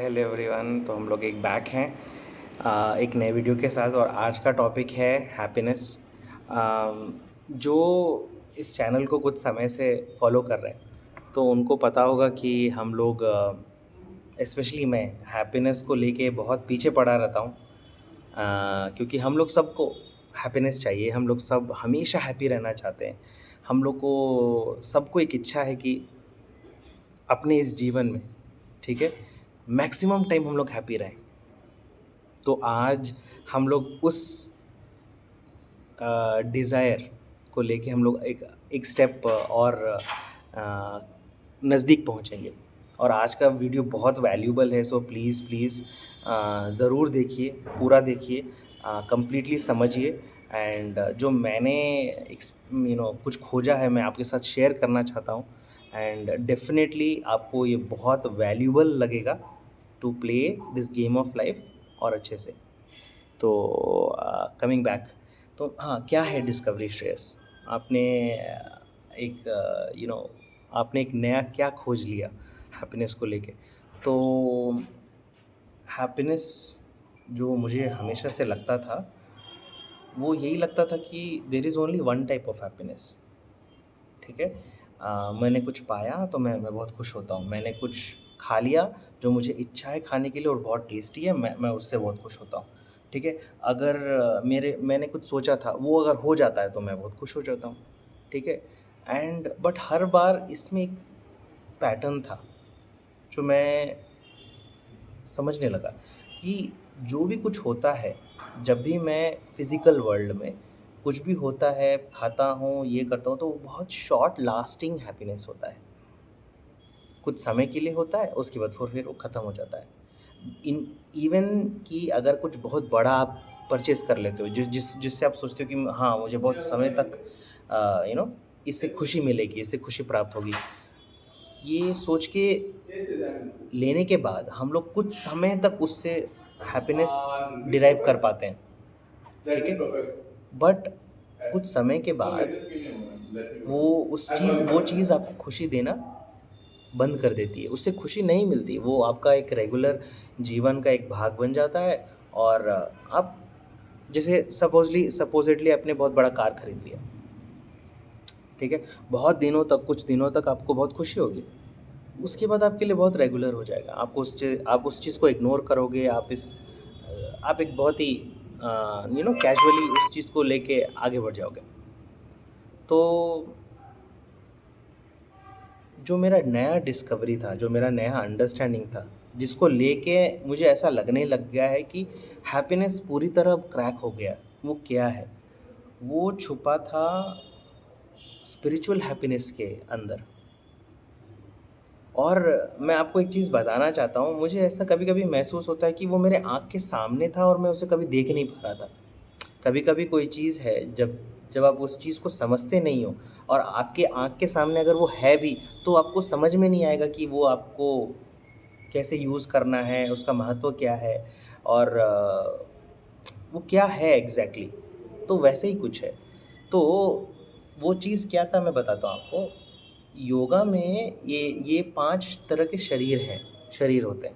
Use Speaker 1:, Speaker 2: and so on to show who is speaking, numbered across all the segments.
Speaker 1: Hello everyone. तो हम लोग एक बैक हैं एक नए वीडियो के साथ, और आज का टॉपिक है हैप्पीनेस। जो इस चैनल को कुछ समय से फॉलो कर रहे हैं तो उनको पता होगा कि हम लोग, स्पेशली मैं, हैप्पीनेस को लेके बहुत पीछे पड़ा रहता हूँ। क्योंकि हम लोग सबको हैप्पीनेस चाहिए, हम लोग सब हमेशा हैप्पी रहना चाहते हैं। हम लोग को सबको एक इच्छा है कि अपने इस जीवन में, ठीक है, मैक्सिमम टाइम हम लोग हैप्पी रहें। तो आज हम लोग उस डिज़ायर को लेके हम लोग एक एक स्टेप और नज़दीक पहुंचेंगे। और आज का वीडियो बहुत वैल्यूबल है, सो प्लीज़ प्लीज़ ज़रूर देखिए, पूरा देखिए, कंप्लीटली समझिए। एंड जो मैंने कुछ खोजा है, मैं आपके साथ शेयर करना चाहता हूँ। एंड डेफिनेटली आपको ये बहुत वैल्यूबल लगेगा to play this game of life और अच्छे से। तो कमिंग बैक, तो हाँ, क्या है डिस्कवरी श्रेयस? आपने आपने एक नया क्या खोज लिया हैप्पीनेस को लेके? तो हैप्पीनेस जो मुझे हमेशा से लगता था, वो यही लगता था कि there is only one type of happiness. ठीक है, मैंने कुछ पाया तो मैं बहुत खुश होता हूँ। मैंने कुछ खा लिया जो मुझे इच्छा है खाने के लिए और बहुत टेस्टी है, मैं उससे बहुत खुश होता हूँ। ठीक है, अगर मैंने कुछ सोचा था वो अगर हो जाता है तो मैं बहुत खुश हो जाता हूँ। ठीक है, एंड बट हर बार इसमें एक पैटर्न था जो मैं समझने लगा कि जो भी कुछ होता है, जब भी मैं फिज़िकल वर्ल्ड में कुछ भी होता है, खाता हूँ, ये करता हूँ, तो वो बहुत शॉर्ट लास्टिंग हैप्पीनेस होता है। कुछ समय के लिए होता है, उसके बाद फिर वो ख़त्म हो जाता है। इन इवन कि अगर कुछ बहुत बड़ा आप परचेज़ कर लेते हो, जिससे आप सोचते हो कि हाँ, मुझे बहुत समय तक इससे खुशी मिलेगी, इससे खुशी प्राप्त होगी। ये सोच के लेने के बाद हम लोग कुछ समय तक उससे हैप्पीनेस डिराइव कर पाते हैं, ठीक है? बट कुछ समय के बाद वो चीज़ आपको खुशी देना बंद कर देती है, उससे खुशी नहीं मिलती, वो आपका एक रेगुलर जीवन का एक भाग बन जाता है। और आप जैसे सपोज़िटली आपने बहुत बड़ा कार खरीद लिया, ठीक है? बहुत दिनों तक, कुछ दिनों तक आपको बहुत खुशी होगी। उसके बाद आपके लिए बहुत रेगुलर हो जाएगा। आप उस चीज़ को इग्नोर करोगे, आप एक बहुत ही कैजुअली उस चीज़ को लेके आगे बढ़ जाओगे। तो जो मेरा नया डिस्कवरी था, जो मेरा नया अंडरस्टैंडिंग था, जिसको लेके मुझे ऐसा लगने लग गया है कि हैप्पीनेस पूरी तरह अब क्रैक हो गया, वो क्या है? वो छुपा था स्पिरिचुअल हैप्पीनेस के अंदर। और मैं आपको एक चीज़ बताना चाहता हूँ, मुझे ऐसा कभी-कभी महसूस होता है कि वो मेरे आँख के सामने था और मैं उसे कभी देख नहीं पा रहा था। कभी-कभी कोई चीज़ है, जब जब आप उस चीज़ को समझते नहीं हो और आपके आँख के सामने अगर वो है भी, तो आपको समझ में नहीं आएगा कि वो आपको कैसे यूज़ करना है, उसका महत्व क्या है, और वो क्या है एग्ज़ैक्टली। तो वैसे ही कुछ है। तो वो चीज़ क्या था मैं बताता हूँ आपको। योगा में ये 5 तरह के शरीर होते हैं,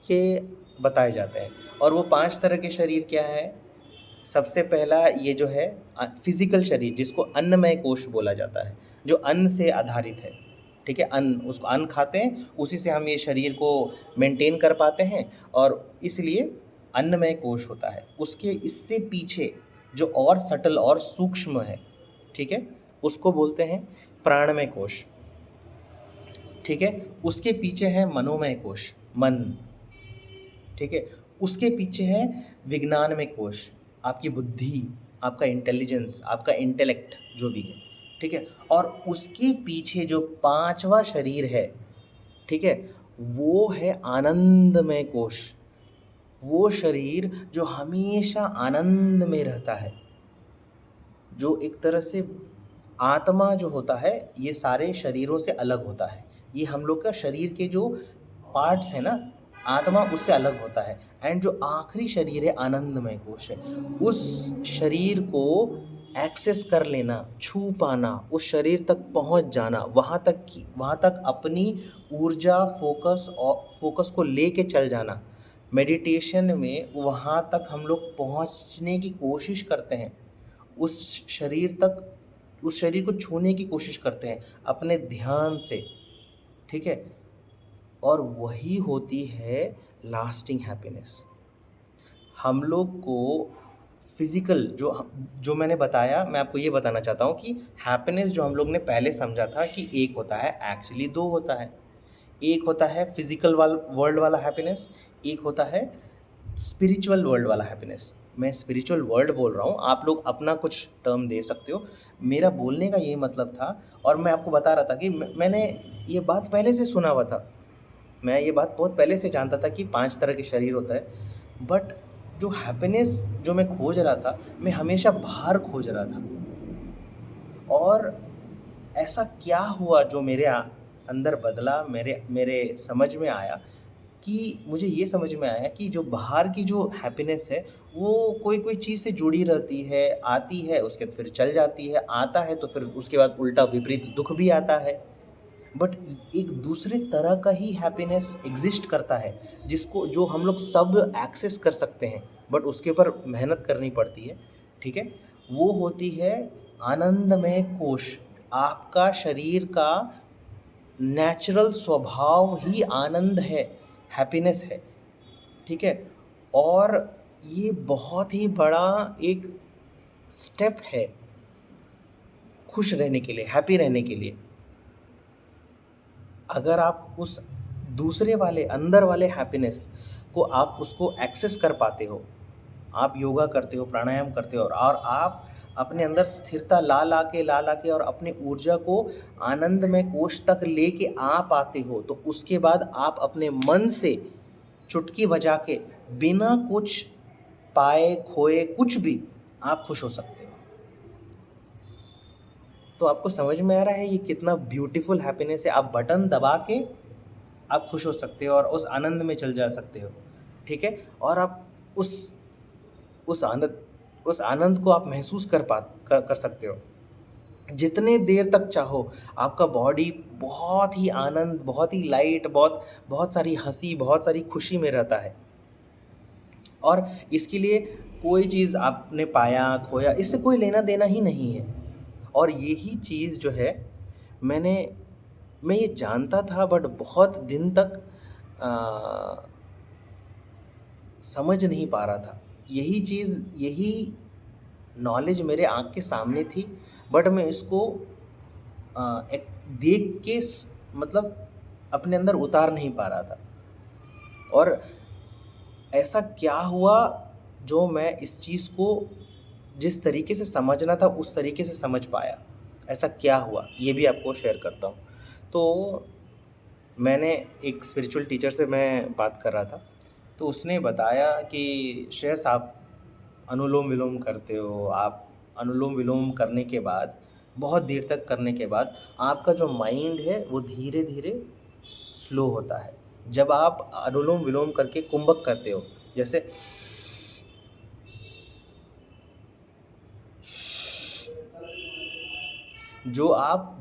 Speaker 1: ये बताए जाते हैं। और वो 5 तरह के शरीर क्या है? सबसे पहला ये जो है फिज़िकल शरीर, जिसको अन्नमय कोश बोला जाता है, जो अन्न से आधारित है, ठीक है? उसको अन्न खाते हैं, उसी से हम ये शरीर को मेंटेन कर पाते हैं, और इसलिए अन्नमय कोश होता है। उसके इससे पीछे जो और सटल और सूक्ष्म है, ठीक है? उसको बोलते हैं प्राणमय कोश, ठीक है? उसके पीछे है मनोमय कोश, मन, ठीक है? उसके पीछे है विज्ञानमय कोश, आपकी बुद्धि, आपका इंटेलिजेंस, आपका इंटेलेक्ट जो भी है, ठीक है? और उसके पीछे जो 5वां शरीर है, ठीक है? वो है आनंदमय कोश, वो शरीर जो हमेशा आनंद में रहता है, जो एक तरह से आत्मा जो होता है, ये सारे शरीरों से अलग होता है। ये हम लोग का शरीर के जो पार्ट्स हैं ना, आत्मा उससे अलग होता है। एंड जो आखिरी शरीर है आनंदमय कोश है, उस शरीर को एक्सेस कर लेना, छू पाना, उस शरीर तक पहुंच जाना, वहाँ तक अपनी ऊर्जा, फोकस को लेके चल जाना। मेडिटेशन में वहाँ तक हम लोग पहुँचने की कोशिश करते हैं। उस शरीर तक, उस शरीर को छूने की कोशिश करते हैं अपने ध्यान से, ठीक है? और वही होती है लास्टिंग हैप्पीनेस। हम लोग को फिज़िकल जो मैंने बताया, मैं आपको ये बताना चाहता हूँ कि हैप्पीनेस जो हम लोग ने पहले समझा था कि एक होता है, एक्चुअली 2 होता है। एक होता है फिज़िकल वर्ल्ड वाला हैप्पीनेस, एक होता है स्पिरिचुअल वर्ल्ड वाला हैप्पीनेस। मैं स्पिरिचुअल वर्ल्ड बोल रहा हूँ, आप लोग अपना कुछ टर्म दे सकते हो। मेरा बोलने का ये मतलब था, और मैं आपको बता रहा था कि मैंने ये बात पहले से सुना हुआ था। मैं ये बात बहुत पहले से जानता था कि 5 तरह के शरीर होता है, बट जो हैप्पीनेस जो मैं खोज रहा था, मैं हमेशा बाहर खोज रहा था। और ऐसा क्या हुआ जो मेरे अंदर बदला, मेरे मेरे समझ में आया कि मुझे ये समझ में आया कि जो बाहर की जो हैप्पीनेस है, वो कोई चीज़ से जुड़ी रहती है, आती है, उसके बाद फिर चल जाती है, आता है तो फिर उसके बाद उल्टा विपरीत दुःख भी आता है। बट एक दूसरे तरह का ही हैप्पीनेस एग्ज़िस्ट करता है, जिसको जो हम लोग सब एक्सेस कर सकते हैं, बट उसके ऊपर मेहनत करनी पड़ती है, ठीक है? वो होती है आनंदमय कोश। आपका शरीर का नेचुरल स्वभाव ही आनंद है, हैप्पीनेस है, ठीक है? और ये बहुत ही बड़ा एक स्टेप है खुश रहने के लिए, हैप्पी रहने के लिए। अगर आप उस दूसरे वाले, अंदर वाले हैप्पीनेस को आप उसको एक्सेस कर पाते हो, आप योगा करते हो, प्राणायाम करते हो, और आप अपने अंदर स्थिरता ला के और अपनी ऊर्जा को आनंदमय कोश तक लेके आ पाते हो, तो उसके बाद आप अपने मन से चुटकी बजा के बिना कुछ पाए खोए कुछ भी आप खुश हो सकते हो। तो आपको समझ में आ रहा है ये कितना ब्यूटीफुल हैप्पीनेस है? आप बटन दबा के आप खुश हो सकते हो और उस आनंद में चल जा सकते हो, ठीक है? और आप उस उस आनंद उस आनंद को आप महसूस कर सकते हो जितने देर तक चाहो। आपका बॉडी बहुत ही आनंद, बहुत ही लाइट, बहुत बहुत सारी हंसी, बहुत सारी खुशी में रहता है। और इसके लिए कोई चीज़ आपने पाया खोया, इससे कोई लेना देना ही नहीं है। और यही चीज़ जो है, मैंने मैं ये जानता था, बट बहुत दिन तक आ, समझ नहीं पा रहा था। यही नॉलेज मेरे आँख के सामने थी, बट मैं इसको एक देख के मतलब अपने अंदर उतार नहीं पा रहा था। और ऐसा क्या हुआ जो मैं इस चीज़ को जिस तरीके से समझना था उस तरीके से समझ पाया? ऐसा क्या हुआ, ये भी आपको शेयर करता हूँ। तो मैंने एक स्पिरिचुअल टीचर से मैं बात कर रहा था, तो उसने बताया कि श्रेयस, आप अनुलोम-विलोम करते हो, आप अनुलोम-विलोम करने के बाद, बहुत देर तक करने के बाद आपका जो माइंड है वो धीरे-धीरे स्लो होता है। जब आप अनुलोम-विलोम करके कुंभक करते हो, जैसे जो आप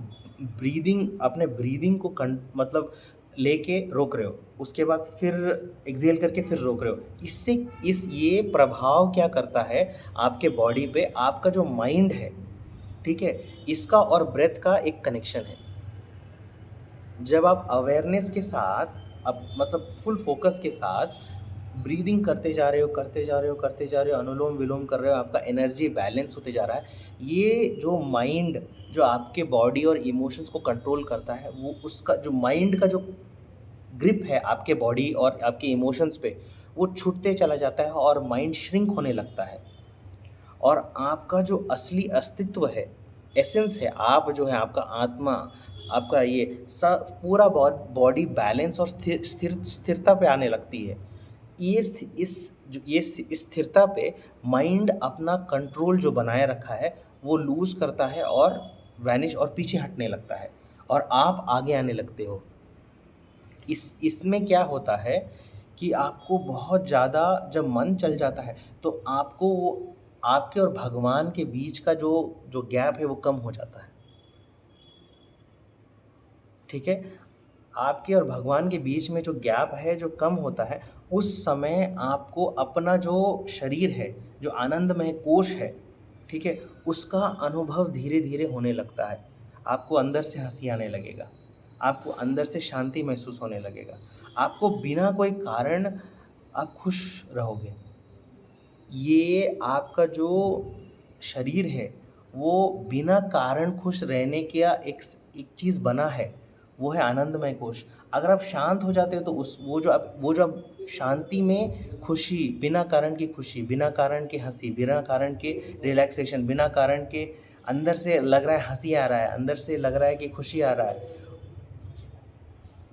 Speaker 1: अपने ब्रीदिंग को मतलब लेके रोक रहे हो, उसके बाद फिर एक्सहेल करके फिर रोक रहे हो। इससे ये प्रभाव क्या करता है आपके बॉडी पे, आपका जो माइंड है, ठीक है, इसका और ब्रेथ का एक कनेक्शन है। जब आप अवेयरनेस के साथ, अब मतलब फुल फोकस के साथ ब्रीदिंग करते जा रहे हो, अनुलोम विलोम कर रहे हो, आपका एनर्जी बैलेंस होते जा रहा है। ये जो माइंड, जो आपके बॉडी और इमोशंस को कंट्रोल करता है, वो उसका जो माइंड का जो ग्रिप है आपके बॉडी और आपके इमोशंस पे, वो छूटते चला जाता है और माइंड श्रिंक होने लगता है। और आपका जो असली अस्तित्व है, एसेंस है, आप जो है, आपका आत्मा, आपका ये पूरा बॉडी बैलेंस और स्थिरता पे आने लगती है। ये इस स्थिरता पे माइंड अपना कंट्रोल जो बनाए रखा है वो लूज़ करता है और वैनिश और पीछे हटने लगता है, और आप आगे आने लगते हो। इसमें क्या होता है कि आपको बहुत ज़्यादा जब मन चल जाता है, तो आपको आपके और भगवान के बीच का जो जो गैप है वो कम हो जाता है। ठीक है? आपके और भगवान के बीच में जो गैप है, जो कम होता है, उस समय आपको अपना जो शरीर है, जो आनंदमय कोश है, ठीक है? उसका अनुभव धीरे-धीरे होने लगता है। आपको अंदर से हँसी आने लगेगा, आपको अंदर से शांति महसूस होने लगेगा, आपको बिना कोई कारण आप खुश रहोगे। ये आपका जो शरीर है, वो बिना कारण खुश रहने का एक चीज़ बना है, वो है आनंदमय कोश। अगर आप शांत हो जाते हो तो उस वो जो आप शांति में खुशी, बिना कारण की खुशी, बिना कारण की हँसी, बिना कारण के रिलैक्सेशन, बिना कारण के अंदर से लग रहा है हँसी आ रहा है, अंदर से लग रहा है कि खुशी आ रहा है,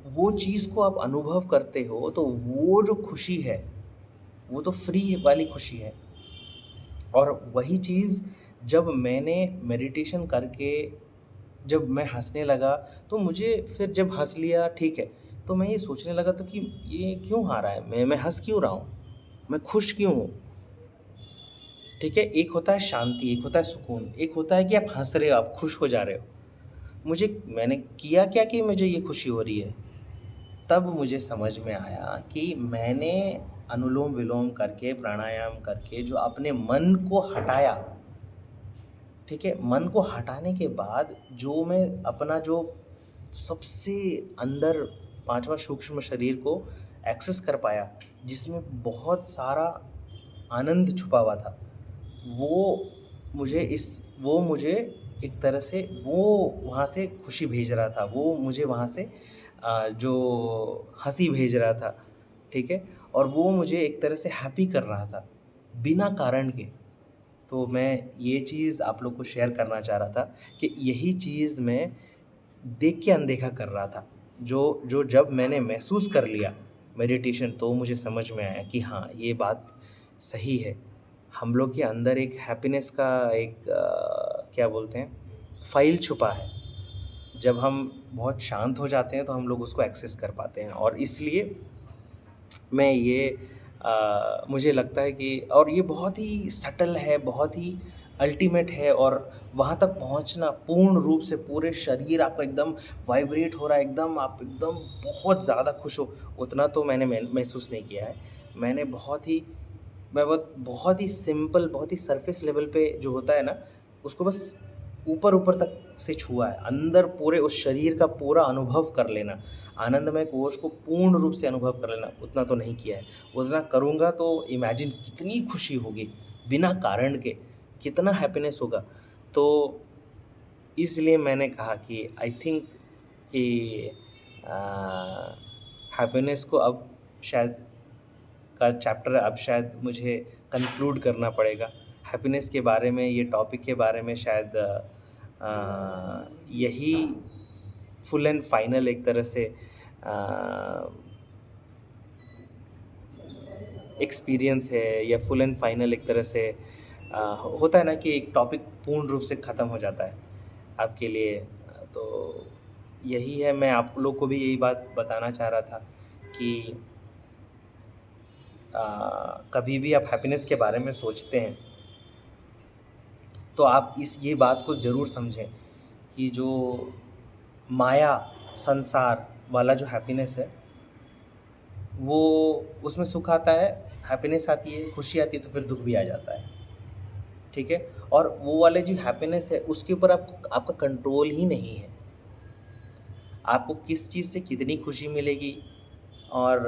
Speaker 1: वो चीज़ को आप अनुभव करते हो तो वो जो खुशी है, वो तो फ्री वाली खुशी है। और वही चीज़ जब मैंने मेडिटेशन करके जब मैं हँसने लगा, तो मुझे फिर जब हँस लिया ठीक है, तो मैं ये सोचने लगा था कि ये क्यों आ रहा है? मैं हँस क्यों रहा हूँ? मैं खुश क्यों हूँ? ठीक है? एक होता है शांति, एक होता है सुकून, एक होता है कि आप हँस रहे हो, आप खुश हो जा रहे हो। मैंने किया क्या कि मुझे ये खुशी हो रही है? तब मुझे समझ में आया कि मैंने अनुलोम-विलोम करके, प्राणायाम करके जो अपने मन को हटाया, ठीक है? मन को हटाने के बाद जो मैं अपना जो सबसे अंदर 5वाँ सूक्ष्म शरीर को एक्सेस कर पाया, जिसमें बहुत सारा आनंद छुपा हुआ था। वो वो मुझे एक तरह से वो वहाँ से खुशी भेज रहा था, वो मुझे वहाँ से जो हँसी भेज रहा था, ठीक है? और वो मुझे एक तरह से हैप्पी कर रहा था, बिना कारण के। तो मैं ये चीज़ आप लोग को शेयर करना चाह रहा था कि यही चीज़ मैं देख के अनदेखा कर रहा था। जो जो जब मैंने महसूस कर लिया मेडिटेशन, तो मुझे समझ में आया कि हाँ, ये बात सही है। हम लोग के अंदर एक हैप्पीनेस का एक क्या बोलते हैं, फ़ाइल छुपा है। जब हम बहुत शांत हो जाते हैं तो हम लोग उसको एक्सेस कर पाते हैं, और इसलिए मैं ये मुझे लगता है कि और ये बहुत ही सटल है, बहुत ही अल्टीमेट है, और वहाँ तक पहुँचना पूर्ण रूप से पूरे शरीर आपका एकदम वाइब्रेट हो रहा है, एकदम आप एकदम बहुत ज़्यादा खुश हो, उतना तो मैंने महसूस नहीं किया है। मैंने बहुत ही सिंपल, बहुत ही सरफेस लेवल पे जो होता है ना, उसको बस ऊपर-ऊपर तक से छुआ है। अंदर पूरे उस शरीर का पूरा अनुभव कर लेना, आनंदमय कोश को पूर्ण रूप से अनुभव कर लेना, उतना तो नहीं किया है। उतना करूँगा तो इमेजिन कितनी खुशी होगी, बिना कारण के, कितना हैप्पीनेस होगा। तो इसलिए मैंने कहा कि आई थिंक कि हैप्पीनेस को अब शायद का चैप्टर अब शायद मुझे कंक्लूड करना पड़ेगा। हैप्पीनेस के बारे में, ये टॉपिक के बारे में शायद यही फुल एंड फाइनल एक तरह से एक्सपीरियंस है, या फुल एंड फाइनल एक तरह से होता है ना कि एक टॉपिक पूर्ण रूप से ख़त्म हो जाता है आपके लिए। तो यही है, मैं आप लोग को भी यही बात बताना चाह रहा था कि कभी भी आप हैप्पीनेस के बारे में सोचते हैं, तो आप ये बात को ज़रूर समझें कि जो माया, संसार वाला जो हैप्पीनेस है, वो उसमें सुख आता है, हैप्पीनेस आती है, खुशी आती है, तो फिर दुःख भी आ जाता है, ठीक है? और वो वाले जो हैप्पीनेस है, उसके ऊपर आपका कंट्रोल ही नहीं है। आपको किस चीज़ से कितनी खुशी मिलेगी और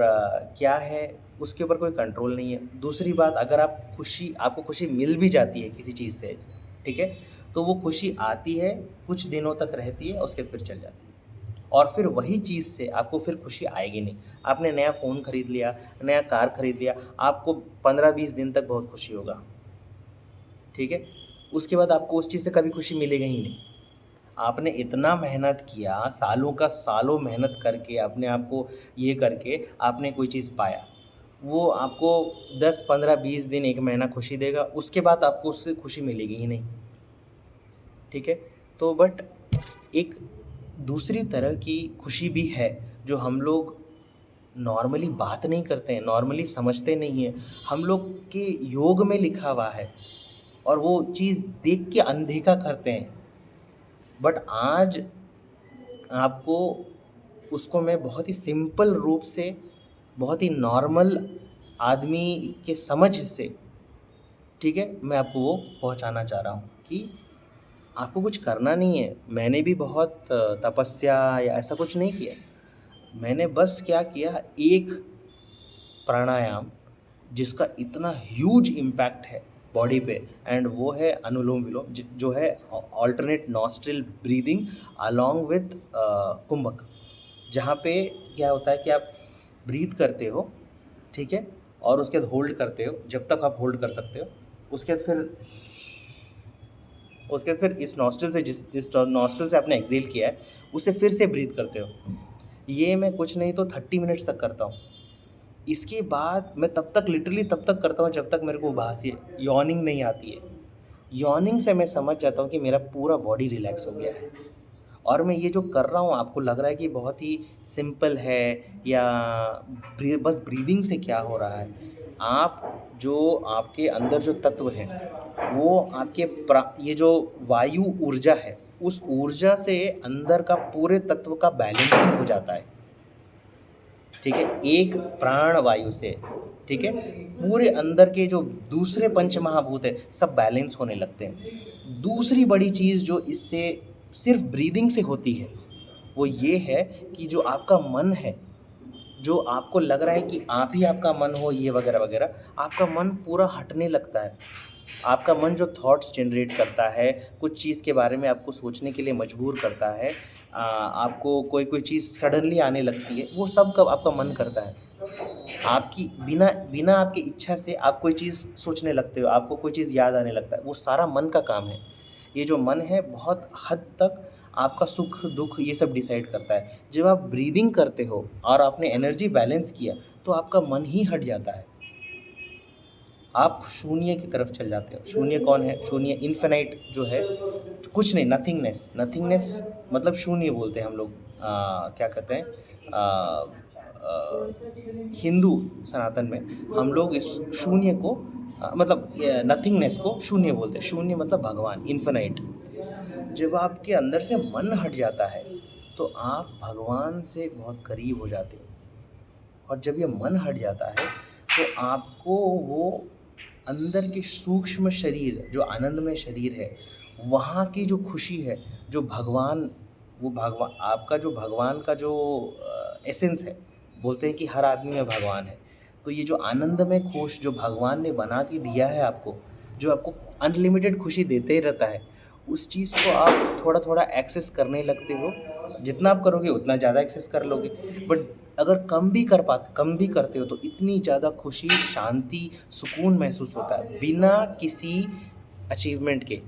Speaker 1: क्या है, उसके ऊपर कोई कंट्रोल नहीं है। दूसरी बात, अगर आपको खुशी मिल भी जाती है किसी चीज़ से, ठीक है? तो वो खुशी आती है, कुछ दिनों तक रहती है, उसके फिर चल जाती है। और फिर वही चीज़ से आपको फिर खुशी आएगी नहीं। आपने नया फ़ोन खरीद लिया, नया कार खरीद लिया, आपको 15-20 दिन तक बहुत खुशी होगा, ठीक है? उसके बाद आपको उस चीज़ से कभी खुशी मिलेगा ही नहीं। आपने इतना मेहनत किया, सालों का सालों मेहनत करके, अपने आप को ये करके आपने कोई चीज़ पाया। वो आपको 10, 15, 20 दिन, 1 महीना खुशी देगा, उसके बाद आपको उससे खुशी मिलेगी ही नहीं, ठीक है? तो बट एक दूसरी तरह की खुशी भी है, जो हम लोग नॉर्मली बात नहीं करते हैं, नॉर्मली समझते नहीं हैं। हम लोग के योग में लिखा हुआ है, और वो चीज़ देख के अनदेखा करते हैं। बट आज आपको उसको मैं बहुत ही सिंपल रूप से, बहुत ही नॉर्मल आदमी के समझ से, ठीक है, मैं आपको वो पहुंचाना चाह रहा हूँ कि आपको कुछ करना नहीं है। मैंने भी बहुत तपस्या या ऐसा कुछ नहीं किया। मैंने बस क्या किया, एक प्राणायाम जिसका इतना ह्यूज इम्पैक्ट है बॉडी पे, एंड वो है अनुलोम विलोम, जो है alternate nostril breathing along with kumbhak. जहाँ पे क्या होता है कि आप ब्रीथ करते हो, ठीक है, और उसके बाद होल्ड करते हो जब तक आप होल्ड कर सकते हो। उसके बाद फिर इस नॉस्ट्रिल से, जिस जिस नॉस्ट्रिल से आपने एक्सेल किया है, उसे फिर से ब्रीथ करते हो। ये मैं कुछ नहीं तो 30 मिनट्स तक करता हूँ। इसके बाद मैं तब तक लिटरली तब तक करता हूँ जब तक मेरे को उबासी यॉर्निंग नहीं आती है। यॉर्निंग से मैं समझ जाता हूँ कि मेरा पूरा बॉडी रिलैक्स हो गया है। और मैं ये जो कर रहा हूँ, आपको लग रहा है कि बहुत ही सिंपल है, या बस ब्रीदिंग से क्या हो रहा है। आप जो आपके अंदर जो तत्व हैं, वो आपके ये जो वायु ऊर्जा है, उस ऊर्जा से अंदर का पूरे तत्व का बैलेंसिंग हो जाता है, ठीक है, एक प्राण वायु से, ठीक है, पूरे अंदर के जो दूसरे पंच महाभूत है सब बैलेंस होने लगते हैं। दूसरी बड़ी चीज़ जो इससे सिर्फ ब्रीदिंग से होती है, वो ये है कि जो आपका मन है, जो आपको लग रहा है कि आप ही आपका मन हो, ये वगैरह वगैरह, आपका मन पूरा हटने लगता है। आपका मन जो थॉट्स जनरेट करता है, कुछ चीज़ के बारे में आपको सोचने के लिए मजबूर करता है, आपको कोई कोई चीज़ सडनली आने लगती है, वो सब कब आपका मन करता है। आपकी बिना बिना आपकी इच्छा से आप कोई चीज़ सोचने लगते हो, आपको कोई चीज़ याद आने लगता है, वो सारा मन का काम है। ये जो मन है बहुत हद तक आपका सुख दुख ये सब डिसाइड करता है। जब आप ब्रीदिंग करते हो और आपने एनर्जी बैलेंस किया, तो आपका मन ही हट जाता है। आप शून्य की तरफ चल जाते हो। शून्य कौन है? शून्य इन्फिनाइट जो है, कुछ नहीं, नथिंगनेस। नथिंगनेस मतलब शून्य बोलते हैं हम लोग। क्या कहते हैं, हिंदू सनातन में हम लोग इस शून्य को मतलब नथिंगनेस को शून्य बोलते हैं। शून्य मतलब भगवान, इन्फिनाइट। जब आपके अंदर से मन हट जाता है, तो आप भगवान से बहुत करीब हो जाते हो। और जब ये मन हट जाता है, तो आपको वो अंदर के सूक्ष्म शरीर, जो आनंदमय शरीर है, वहाँ की जो खुशी है, जो भगवान, वो भगवान आपका जो भगवान का जो एसेंस है, बोलते हैं कि हर आदमी में भगवान है। तो ये जो आनंदमय कोश जो भगवान ने बना के दिया है आपको, जो आपको अनलिमिटेड खुशी देते ही रहता है, उस चीज़ को आप थोड़ा थोड़ा एक्सेस करने लगते हो। जितना आप करोगे उतना ज़्यादा एक्सेस कर लोगे। बट अगर कम भी करते हो, तो इतनी ज़्यादा खुशी, शांति, सुकून महसूस होता है बिना किसी अचीवमेंट के।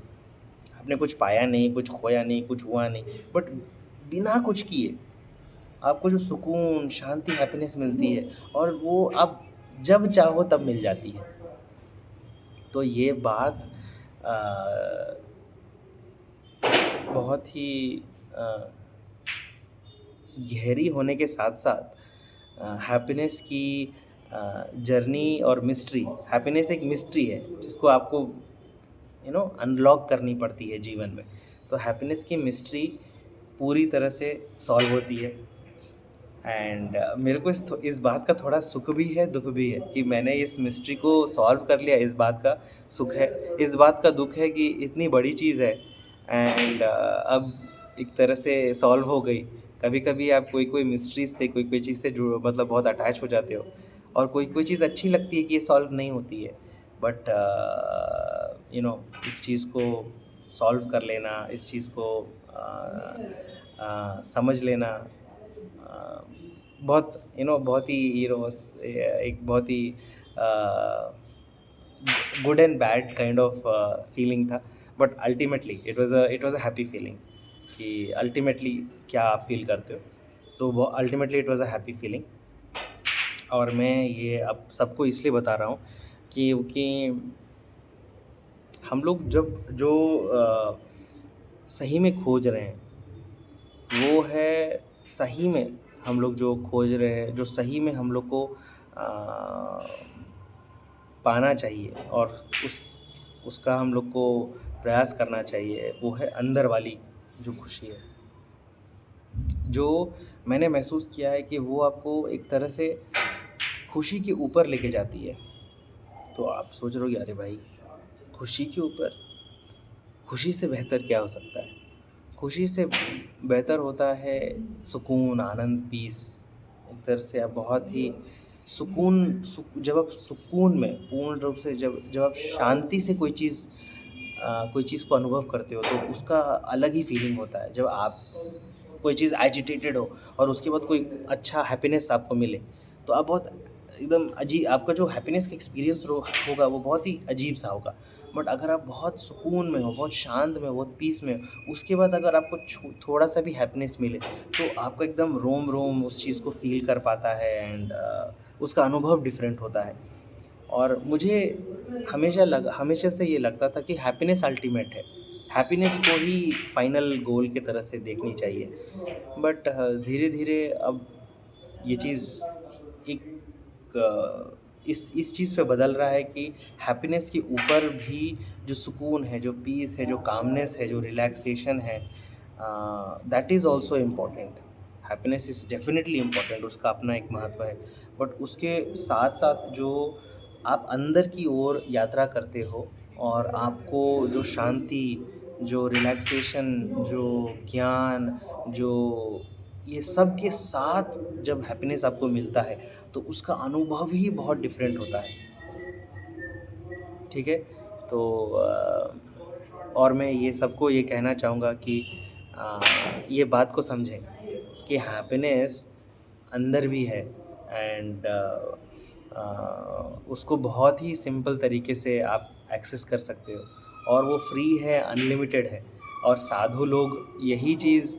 Speaker 1: आपने कुछ पाया नहीं, कुछ खोया नहीं, कुछ हुआ नहीं, बट बिना कुछ किए आपको जो सुकून, शांति, हैप्पीनेस मिलती है, और वो आप जब चाहो तब मिल जाती है। तो ये बात बहुत ही गहरी होने के साथ-साथ हैप्पीनेस की जर्नी और मिस्ट्री। हैप्पीनेस एक मिस्ट्री है जिसको आपको अनलॉक करनी पड़ती है जीवन में। तो हैप्पीनेस की मिस्ट्री पूरी तरह से सॉल्व होती है। एंड मेरे को इस बात का थोड़ा सुख भी है, दुख भी है कि मैंने इस मिस्ट्री को सॉल्व कर लिया। इस बात का सुख है। इस बात का दुख है कि इतनी बड़ी चीज़ है, एंड अब एक तरह से सॉल्व हो गई। कभी कभी आप कोई कोई मिस्ट्रीज से, कोई कोई चीज़ से जुड़ मतलब बहुत अटैच हो जाते हो, और कोई कोई चीज़ अच्छी लगती है कि ये सॉल्व नहीं होती है। बट इस चीज़ को सॉल्व कर लेना, इस चीज़ को समझ लेना, बहुत बहुत ही एक बहुत ही good and bad kind of feeling था। But ultimately it was a happy feeling. कि अल्टीमेटली क्या आप फील करते हो, तो वो ultimately it was a happy feeling. और मैं ये अब सबको इसलिए बता रहा हूँ क्योंकि हम लोग जब जो सही में खोज रहे हैं, वो है सही में हम लोग जो खोज रहे हैं, जो सही में हम लोग को पाना चाहिए, और उसका हम लोग को प्रयास करना चाहिए, वो है अंदर वाली जो खुशी है। जो मैंने महसूस किया है कि वो आपको एक तरह से खुशी के ऊपर लेके जाती है। तो आप सोच रहे हो कि अरे भाई, खुशी के ऊपर, खुशी से बेहतर क्या हो सकता है? खुशी से बेहतर होता है सुकून, आनंद, पीस। एक तरह से आप बहुत ही जब आप सुकून में पूर्ण रूप से, जब जब आप शांति से कोई चीज़ को अनुभव करते हो, तो उसका अलग ही फीलिंग होता है। जब आप कोई चीज़ एजिटेटेड हो और उसके बाद कोई अच्छा हैप्पीनेस आपको मिले, तो आप बहुत एकदम आपका जो हैप्पीनेस का एक्सपीरियंस होगा वो बहुत ही अजीब सा होगा। बट अगर आप बहुत सुकून में हो, बहुत शांत में हो, बहुत पीस में हो, उसके बाद अगर आपको थोड़ा सा भी हैप्पीनेस मिले, तो आपका एकदम रोम रोम उस चीज़ को फील कर पाता है। एंड उसका अनुभव डिफरेंट होता है। और मुझे हमेशा से ये लगता था कि हैप्पीनेस अल्टीमेट है। हैप्पीनेस को ही फाइनल गोल की तरह से देखनी चाहिए। बट धीरे-धीरे अब ये चीज़ एक इस चीज़ पे बदल रहा है कि हैप्पीनेस के ऊपर भी जो सुकून है, जो पीस है, जो कामनेस है, जो रिलैक्सेशन है, that is also important. Happiness is definitely important, उसका अपना एक महत्व है। बट उसके साथ-साथ जो आप अंदर की ओर यात्रा करते हो और आपको जो शांति, जो रिलैक्सेशन, जो ज्ञान, जो ये सब के साथ जब हैप्पीनेस आपको मिलता है, तो उसका अनुभव ही बहुत डिफरेंट होता है। ठीक है? तो और मैं ये सबको ये कहना चाहूँगा कि अ, ये बात को समझें कि हैप्पीनेस अंदर भी है। एंड उसको बहुत ही सिंपल तरीके से आप एक्सेस कर सकते हो, और वो फ्री है, अनलिमिटेड है। और यही चीज़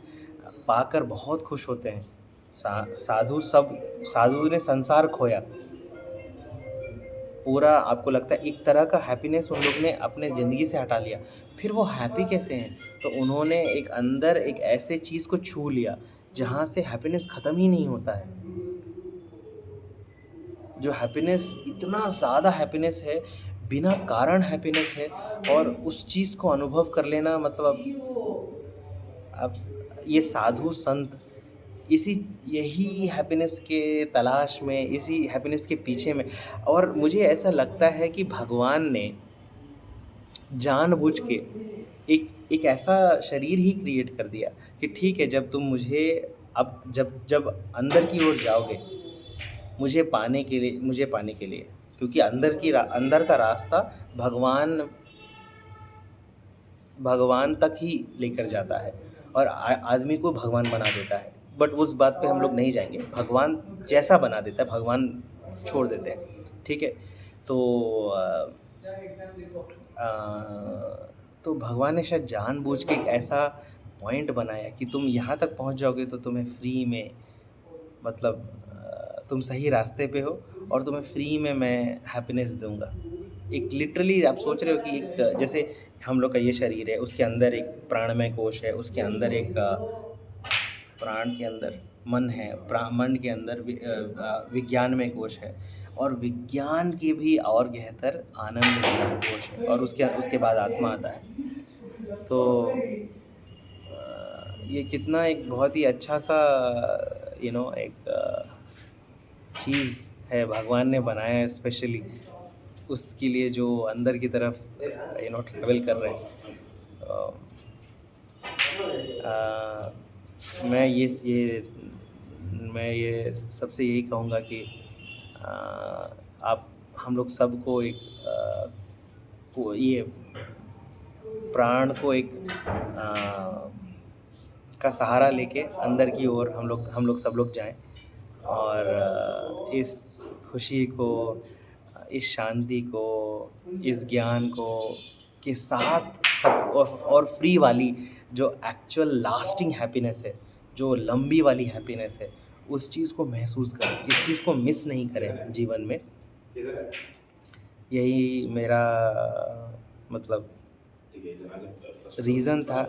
Speaker 1: पाकर बहुत खुश होते हैं। साधु ने संसार खोया। पूरा आपको लगता है एक तरह का हैप्पीनेस उन लोग ने अपने ज़िंदगी से हटा लिया। फिर वो हैप्पी कैसे हैं? तो उन्होंने एक अंदर एक ऐसे चीज़ को छू लिया, जहाँ से हैप्पीनेस ख़त्म ही नहीं होता है। जो हैप्पीनेस, इतना ज़्यादा हैप्पीनेस है, बिना कारण हैप्पीनेस है। और उस चीज़ को अनुभव कर लेना, मतलब अब ये साधु संत इसी यही हैप्पीनेस के तलाश में, इसी हैप्पीनेस के पीछे में। और मुझे ऐसा लगता है कि भगवान ने जानबूझ के एक एक ऐसा शरीर ही क्रिएट कर दिया कि ठीक है, जब तुम मुझे अब जब जब अंदर की ओर जाओगे, मुझे पाने के लिए, क्योंकि अंदर का रास्ता भगवान भगवान तक ही लेकर जाता है, और आदमी को भगवान बना देता है। बट उस बात पे हम लोग नहीं जाएंगे। भगवान जैसा बना देता है, भगवान छोड़ देते हैं। ठीक है? तो तो भगवान ने शायद जानबूझ के एक ऐसा पॉइंट बनाया कि तुम यहाँ तक पहुँच जाओगे तो तुम्हें फ्री में, मतलब तुम सही रास्ते पे हो, और तुम्हें फ्री में मैं हैप्पीनेस दूँगा। एक लिटरली आप सोच रहे हो कि एक जैसे हम लोग का ये शरीर है, उसके अंदर एक प्राणमय कोश है, उसके अंदर एक प्राण के अंदर मन है, मन के अंदर विज्ञानमय कोश है, और विज्ञान के भी और गहतर आनंदमय कोश है, और उसके बाद आत्मा आता है। तो ये कितना एक बहुत ही अच्छा सा एक चीज़ है भगवान ने बनाया है स्पेशली उसके लिए, जो अंदर की तरफ ट्रैवल कर रहे हैं। अ, मैं सबसे यही कहूँगा कि आप हम लोग सबको ये प्राण को का सहारा लेके अंदर की ओर हम लोग सब लोग जाएं, और इस खुशी को, इस शांति को, इस ज्ञान को के साथ सब, और फ्री वाली जो एक्चुअल लास्टिंग हैप्पीनेस है, जो लंबी वाली हैप्पीनेस है, उस चीज़ को महसूस करें, इस चीज़ को मिस नहीं करें जीवन में। यही मेरा मतलब रीज़न था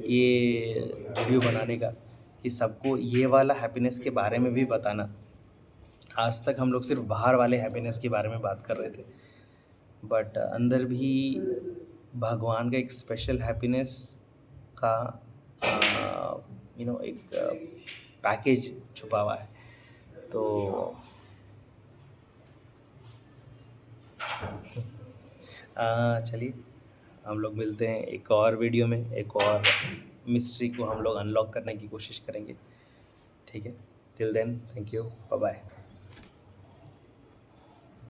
Speaker 1: ये वीडियो बनाने का, कि सबको ये वाला हैप्पीनेस के बारे में भी बताना। आज तक हम लोग सिर्फ बाहर वाले हैप्पीनेस के बारे में बात कर रहे थे। बट अंदर भी भगवान का एक स्पेशल हैप्पीनेस का एक पैकेज छुपा हुआ है। तो चलिए, हम लोग मिलते हैं एक और वीडियो में, एक और मिस्ट्री को हम लोग अनलॉक करने की कोशिश करेंगे। ठीक है, till then, thank you, bye bye.